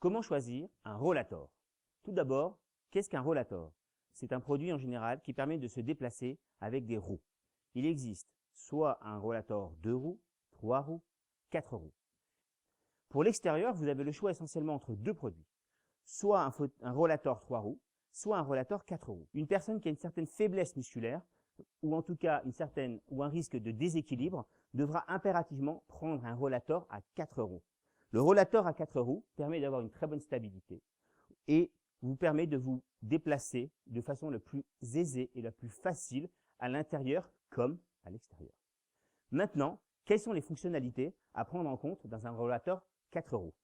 Comment choisir un rollator? Tout d'abord, qu'est-ce qu'un rollator? C'est un produit en général qui permet de se déplacer avec des roues. Il existe soit un rollator 2 roues, 3 roues, 4 roues. Pour l'extérieur, vous avez le choix essentiellement entre deux produits. Soit un rollator 3 roues, soit un rollator 4 roues. Une personne qui a une certaine faiblesse musculaire, ou en tout cas un risque de déséquilibre, devra impérativement prendre un rollator à 4 roues. Le rollator à 4 roues permet d'avoir une très bonne stabilité et vous permet de vous déplacer de façon la plus aisée et la plus facile à l'intérieur comme à l'extérieur. Maintenant, quelles sont les fonctionnalités à prendre en compte dans un rollator 4 roues?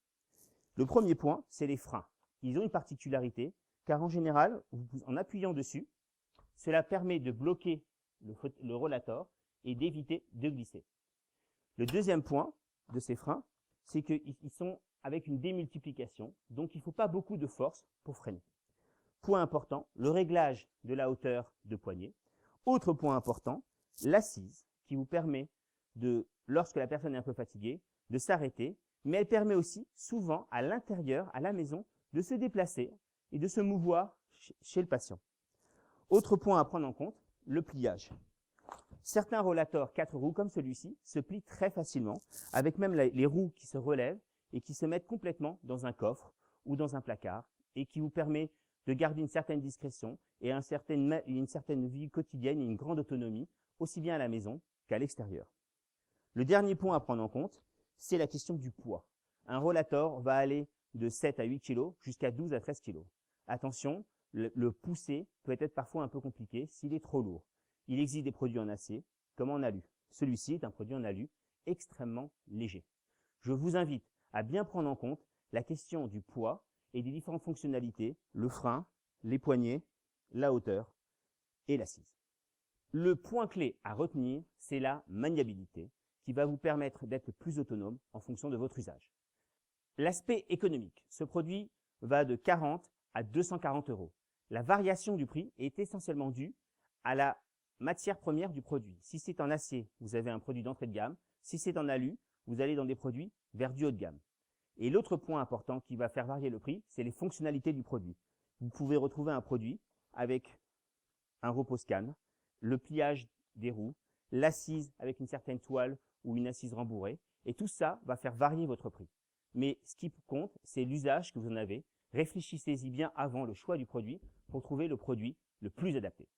Le premier point, c'est les freins. Ils ont une particularité, car en général, en appuyant dessus, cela permet de bloquer le rollator et d'éviter de glisser. Le deuxième point de ces freins, c'est qu'ils sont avec une démultiplication, donc il ne faut pas beaucoup de force pour freiner. Point important, le réglage de la hauteur de poignet. Autre point important, l'assise qui vous permet lorsque la personne est un peu fatiguée, de s'arrêter, mais elle permet aussi souvent à l'intérieur, à la maison, de se déplacer et de se mouvoir chez le patient. Autre point à prendre en compte, le pliage. Certains rollators 4 roues comme celui-ci se plient très facilement, avec même les roues qui se relèvent et qui se mettent complètement dans un coffre ou dans un placard et qui vous permet de garder une certaine discrétion et une certaine vie quotidienne et une grande autonomie, aussi bien à la maison qu'à l'extérieur. Le dernier point à prendre en compte, c'est la question du poids. Un rollator va aller de 7 à 8 kg jusqu'à 12 à 13 kg. Attention, le pousser peut être parfois un peu compliqué s'il est trop lourd. Il existe des produits en acier comme en alu. Celui-ci est un produit en alu extrêmement léger. Je vous invite à bien prendre en compte la question du poids et des différentes fonctionnalités, le frein, les poignets, la hauteur et l'assise. Le point clé à retenir, c'est la maniabilité qui va vous permettre d'être plus autonome en fonction de votre usage. L'aspect économique, ce produit va de 40 à 240 euros. La variation du prix est essentiellement due à la matière première du produit. Si c'est en acier, vous avez un produit d'entrée de gamme. Si c'est en alu, vous allez dans des produits vers du haut de gamme. Et l'autre point important qui va faire varier le prix, c'est les fonctionnalités du produit. Vous pouvez retrouver un produit avec un repose-canne, le pliage des roues, l'assise avec une certaine toile ou une assise rembourrée, et tout ça va faire varier votre prix. Mais ce qui compte, c'est l'usage que vous en avez. Réfléchissez-y bien avant le choix du produit pour trouver le produit le plus adapté.